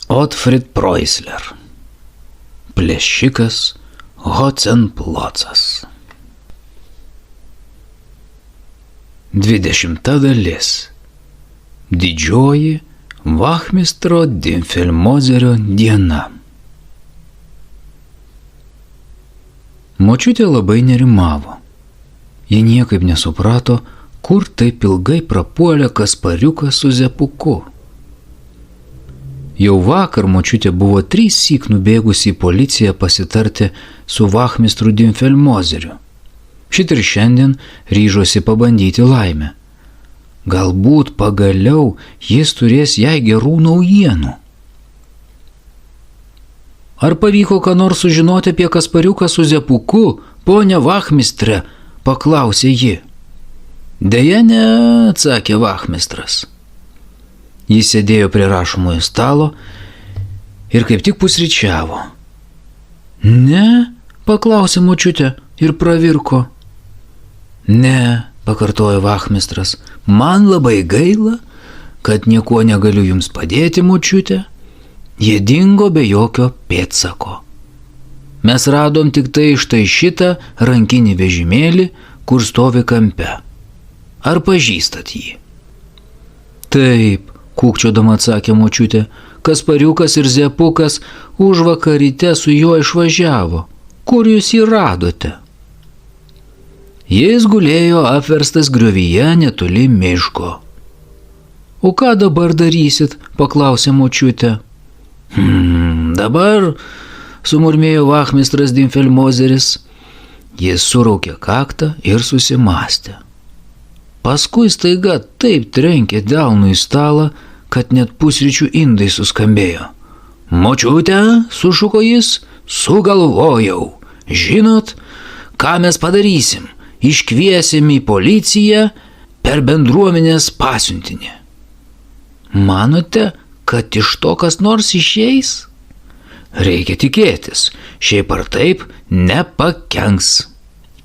Otfrid Preußler. Plėšikas Hocenplocas. 20 dalis. Didžioji vachmistro Dimfelmozerio diena. Močiutė labai nerimavo. Ji niekaip nesuprato, kur taip ilgai prapuolė Kaspariukas su Zepuku. Jau vakar močiutė buvo 3-syk nubėgusi į policiją pasitarti su vachmistru Dimfelmozeriu. Šit ir šiandien ryžosi pabandyti laimę. Galbūt pagaliau jis turės jai gerų naujienų. Ar pavyko ką nors sužinoti apie Kaspariuką su Zepuku, ponia vachmistre, paklausė ji. Deja ne, atsakė vachmistras. Jis sėdėjo prie rašomojo stalo ir kaip tik pusryčiavo. Ne, paklausė močiutė ir pravirko. Ne, pakartojo vachmistras, man labai gaila, kad niekuo negaliu jums padėti, močiutė. Jie dingo be jokio pėdsako. Mes radom tik tai štai šitą rankinį vežimėlį, kur stovi kampe. Ar pažįstat jį? Taip, kūkčiodama atsakė močiutė, Kaspariukas ir Zepukas užvakar ryte su juo išvažiavo. Kur jūs jį radote? Jis gulėjo apverstas griovyje netoli miško. O ką dabar darysit, paklausė močiutė. Dabar, sumurmėjo vachmistras Dimfelmozeris. Jis suraukė kaktą ir susimastė. Paskui staiga taip trenkė delnu į stalą, kad net pusryčių indai suskambėjo. Močiute, sušuko jis, sugalvojau. Žinot, ką mes padarysim? Iškviesim į policiją per bendruomenės pasiuntinį. Manote, kad iš to kas nors išeis? Reikia tikėtis, šiaip ar taip nepakenks.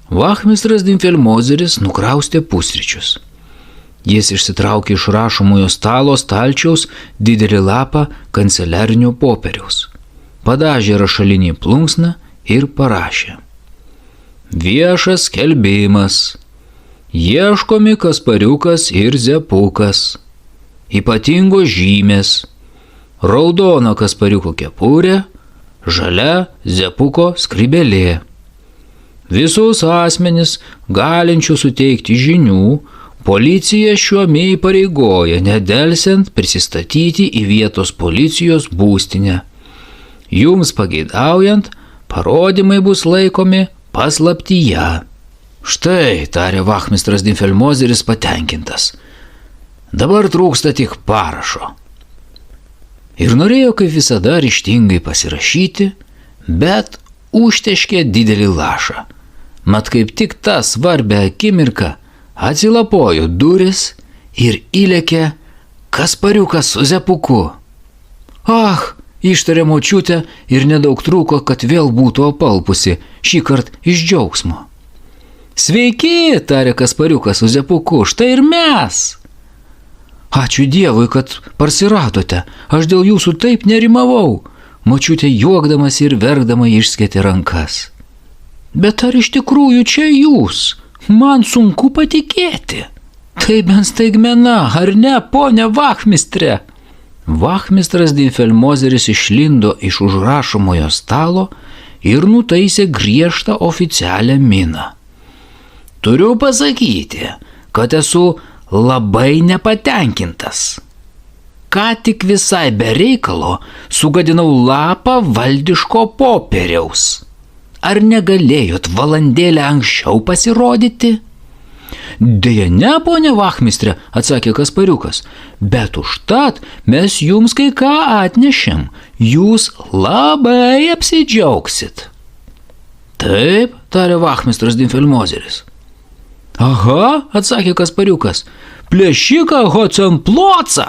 Vachmistras Dimfelmozeris nukraustė pusryčius. Jis išsitraukė iš rašomojo stalo stalčiaus didelį lapą kanceliarinio popieriaus, padažė rašalinį plunksną ir parašė. Viešas skelbimas. Ieškomi Kaspariukas ir Zepukas. Ypatingos žymės. Raudona Kaspariuko kepurė, žalia Zepuko skrybėlė. Visus asmenis, galinčių suteikti žinių, policija šiuo įpareigoja nedelsiant prisistatyti į vietos policijos būstinę. Jums pageidaujant, parodymai bus laikomi paslaptyje. Štai, tarė vachmistras Dimfelmozeris patenkintas. Dabar trūksta tik parašo. Ir norėjo kaip visada ryžtingai pasirašyti, bet užteškė didelį lašą. Mat kaip tik tą svarbią akimirką atsilapojo duris ir įlėkė Kaspariukas su Zepuku. Ach, ištarė močiutė ir nedaug trūko, kad vėl būtų apalpusi, šįkart iš džiaugsmo. Sveiki, tarė Kaspariukas su Zepuku, štai ir mes. Ačiū Dievui, kad parsiradote, aš dėl jūsų taip nerimavau. Močiutė juokdamas ir verkdama išskėtė rankas. Bet ar iš tikrųjų čia jūs? Man sunku patikėti. Tai bent staigmena, ar ne, ponia vachmistre? Vachmistras Dimfelmozeris išlindo iš užrašomojo stalo ir nutaisė griežtą oficialią miną. Turiu pasakyti, kad esu labai nepatenkintas. Ką tik visai be reikalo sugadinau lapą valdiško popieriaus. Ar negalėjot valandėlę anksčiau pasirodyti? Deja ne, ponia vachmistre, atsakė Kaspariukas, bet užtat mes jums kai ką atnešėm, jūs labai apsidžiaugsit. Taip, tarė vachmistras Dimfelmozeris. Aha, atsakė Kaspariukas, plėšiką Hocenplocą.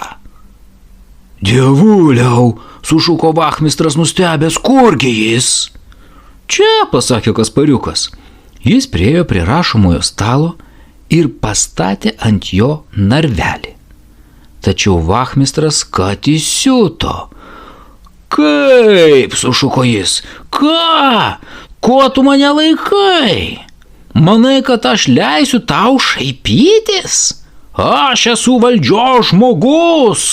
Dievuliau, sušuko vachmistras nustebęs, kurgi jis? Čia, pasakė Kaspariukas. Jis priėjo prie rašomojo stalo ir pastatė ant jo narvelį. Tačiau vachmistras kad įsiuto. Kaip, sušuko jis, ką? Ko tu mane laikai? Manai, kad aš leisiu tau šaipytis? Aš esu valdžios žmogus.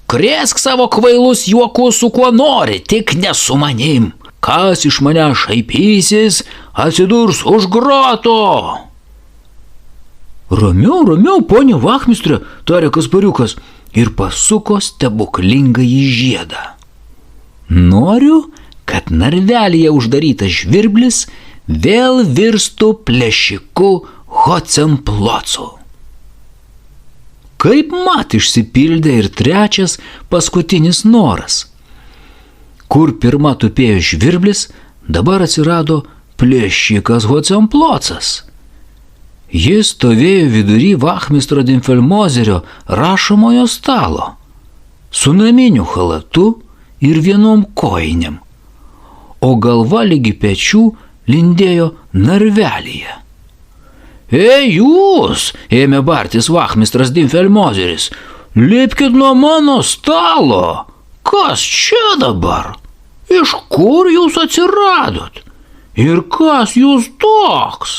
Krėsk savo kvailus juokus su kuo nori, tik ne su manim. Kas iš mane šaipysis, atsidurs už groto. Ramiau, ponia vachmistre, tarė Kaspariukas ir pasuko stebuklingąjį žiedą. Noriu, kad narvelyje uždarytas žvirblis vėl virstų plėšiku Hocemplocu. Kaip mat išsipildė ir trečias paskutinis noras. Kur pirma tupėjo žvirblis, dabar atsirado plėšikas Hocemplocas. Jis stovėjo vidury vachmistro Dimfelmozerio rašomojo stalo, su naminiu chalatu ir vienom kojinėm, o galva lygi pečių lindėjo narvelyje. Ei jūs, ėmė bartis vachmistras Dimfelmozeris, lipkit nuo mano stalo. Kas čia dabar? Iš kur jūs atsiradot? Ir kas jūs toks?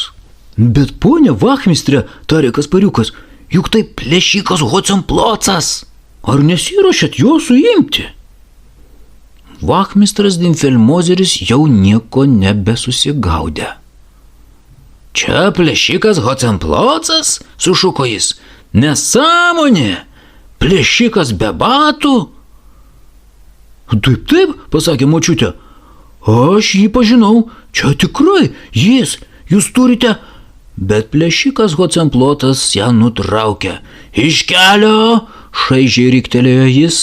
Bet ponia vachmistre, tarė Kaspariukas, juk tai plėšikas Hocemplocas. Ar nesiruošiat jo suimti? Vachmistras Dimfelmozeris jau nieko nebesusigaudė. Čia plėšikas Hocemplocas, sušuko jis. Nesąmonė, plėšikas be batų. Taip, pasakė močiutė. Aš jį pažinau, čia tikrai jis, jūs turite. Bet plėšikas Hocemplotas ją nutraukė. Iš kelio, šaižiai riktelėjo jis.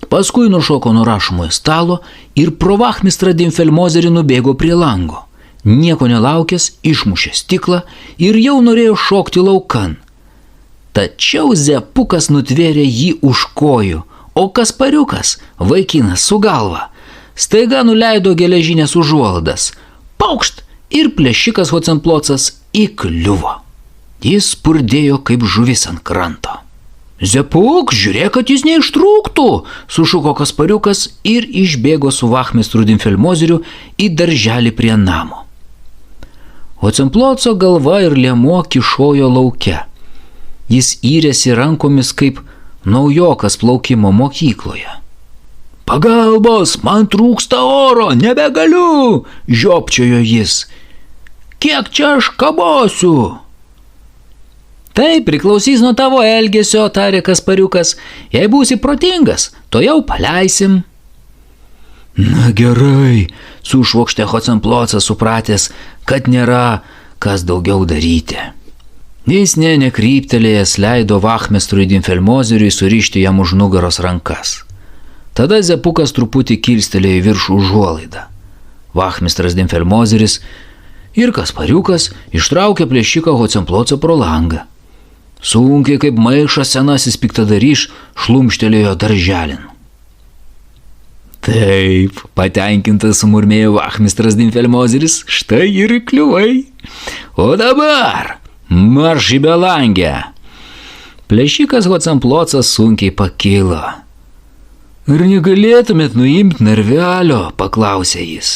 Paskui nušoko nuo rašomojo stalo ir pro vachmistrą Dimfelmozerį nubėgo prie lango. Nieko nelaukęs, išmušė stiklą ir jau norėjo šokti laukan. Tačiau Zepukas nutvėrė jį už kojų, o Kaspariukas, vaikinas su galva, staiga nuleido geležinės užuolaidas. Paukšt! Ir plėšikas Hocemplocas įkliuvo. Jis spurdėjo kaip žuvis ant kranto. Zepuk, žiūrėk, kad jis neištrūktų, sušuko Kaspariukas ir išbėgo su vachmistru Dimfelmozeriu į darželį prie namo. Hocemploco galva ir liemuo kyšojo lauke. Jis yrėsi rankomis kaip naujokas plaukimo mokykloje. Pagalbos, man trūksta oro, nebegaliu, žiopčiojo jis. Kiek čia aš kabosiu? Tai priklausys nuo tavo elgesio, tarė Kaspariukas. Jei būsi protingas, to jau paleisim. Na gerai, sušvokštė Hocemplocas, supratęs, kad nėra kas daugiau daryti. Jis nekryptelėjęs leido vachmistrui Dimfelmozeriui surišti jam už nugaros rankas. Tada Zepukas truputį kilstelėjo į viršų užuolaidą. Vachmistras Dimfelmozeris ir Kaspariukas ištraukė plėšiką Hocemplocą pro langą. Sunkiai kaip maišas senasis piktadarys šlumštelėjo darželin. Taip, patenkintas sumurmėjo vachmistras Dimfelmozeris, štai ir įkliuvai. O dabar marš į belangę. Plėšikas Hocemplocas sunkiai pakilo. Ar negalėtumėt nuimti narvelio, paklausė jis.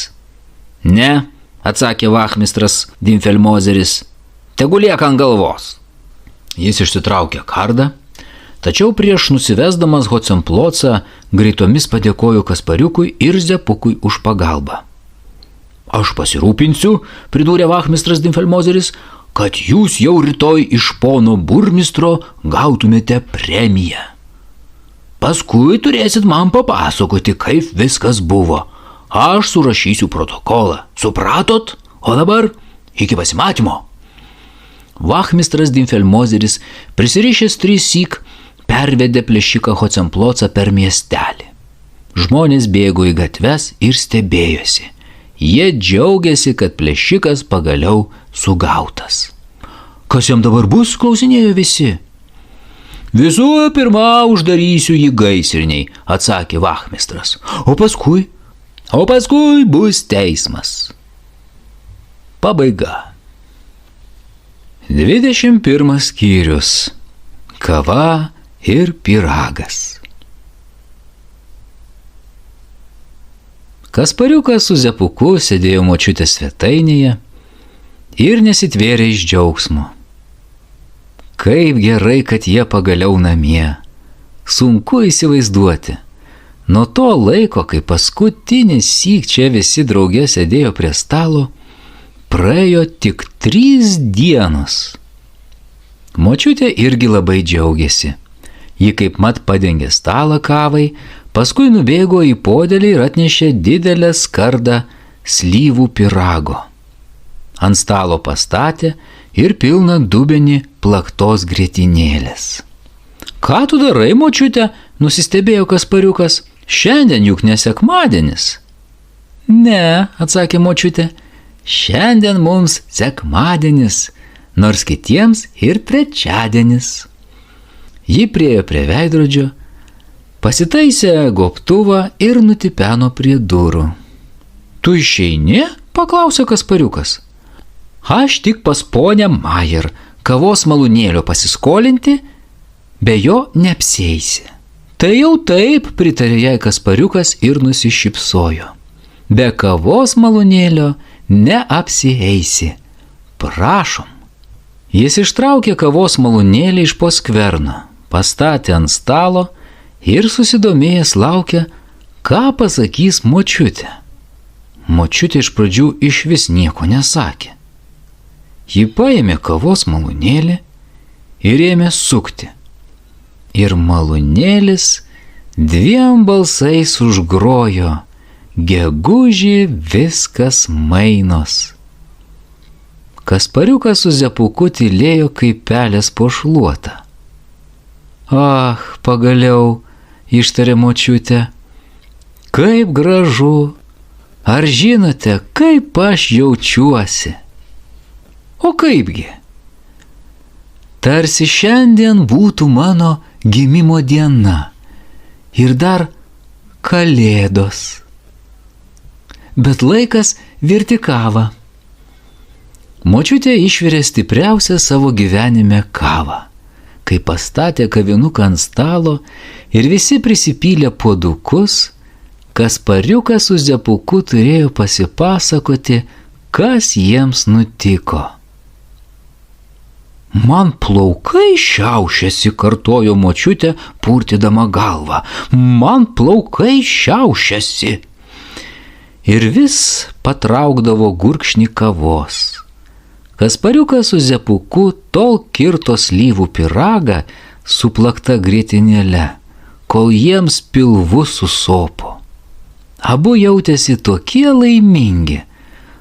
Ne, atsakė vachmistras Dimfelmozeris, tegu lieka ant galvos. Jis išsitraukė kardą, tačiau prieš nusivesdamas Hocemplocą greitomis padėkojo Kaspariukui ir Zepukui už pagalbą. Aš pasirūpinsiu, pridūrė vachmistras Dimfelmozeris, kad jūs jau rytoj iš pono burmistro gautumėte premiją. Paskui turėsit man papasakoti, kaip viskas buvo. Aš surašysiu protokolą. Supratot? O dabar iki pasimatymo. Vachmistras Dimfelmozeris prisirišęs trissyk pervedė plėšiką Hocemplocą per miestelį. Žmonės bėgo į gatves ir stebėjosi. Jie džiaugiasi, kad plėšikas pagaliau sugautas. Kas jam dabar bus, klausinėjo visi. Visų pirma, uždarysiu jį gaisriniai, atsakė vachmistras. O paskui bus teismas. Pabaiga. 21 skyrius. Kava ir pyragas. Kaspariukas su Zepuku sėdėjo močiutės svetainėje ir nesitvėrė iš džiaugsmo. Kaip gerai, kad jie pagaliau namie. Sunku įsivaizduoti. Nuo to laiko, kai paskutinį syk čia visi drauge sėdėjo prie stalo, praėjo tik 3 dienos. Močiutė irgi labai džiaugiasi. Ji kaip mat padengė stalą kavai, paskui nubėgo į podėlį ir atnešė didelę skardą slyvų pyrago. Ant stalo pastatė ir pilną dubenį plaktos grietinėlės. Ką tu darai, močiute? Nusistebėjo Kaspariukas. Šiandien juk ne sekmadienis. Ne, atsakė močiutė. Šiandien mums sekmadienis, nors kitiems ir trečiadienis. Ji priėjo prie veidrodžio, pasitaisė gobtuvą ir nutipeno prie durų. Tu išeini? Paklausė Kaspariukas. Aš tik pas ponę Majer kavos malūnėlio pasiskolinti, be jo neapsieisi. Tai jau taip, pritarė jai Kaspariukas ir nusišypsojo. Be kavos malūnėlio neapsieisi. Prašom. Jis ištraukė kavos malūnėlį iš po skverno, pastatė ant stalo ir susidomėjęs laukė, ką pasakys močiutė. Močiutė iš pradžių išvis nieko nesakė. Ji paėmė kavos malūnėlį ir ėmė sukti. Ir malūnėlis 2 balsais užgrojo: gegužį viskas mainos. Kaspariukas su Zepuku tylėjo kaip pelės po šluotą. Ach, pagaliau, ištarė močiutė, kaip gražu. Ar žinote, kaip aš jaučiuosi? O kaipgi? Tarsi šiandien būtų mano gimimo diena ir dar kalėdos. Bet laikas virti kavą. Močiutė išvirė stipriausią savo gyvenime kavą. Kai pastatė kavinuką ant stalo ir visi prisipylė puodukus, Kaspariukas su Zepuku turėjo pasipasakoti, kas jiems nutiko. Man plaukai šiaušiasi, kartojo močiutė, purtydama galvą. Man plaukai šiaušiasi. Ir vis patraukdavo gurkšnį kavos. Kaspariukas su Zepuku tol kirto slyvų pyragą su plakta grietinėle, kol jiems pilvu susopo. Abu jautėsi tokie laimingi,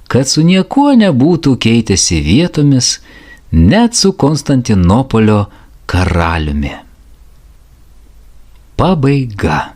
kad su niekuo nebūtų keitėsi vietomis, net su Konstantinopolio karaliumi. Pabaiga.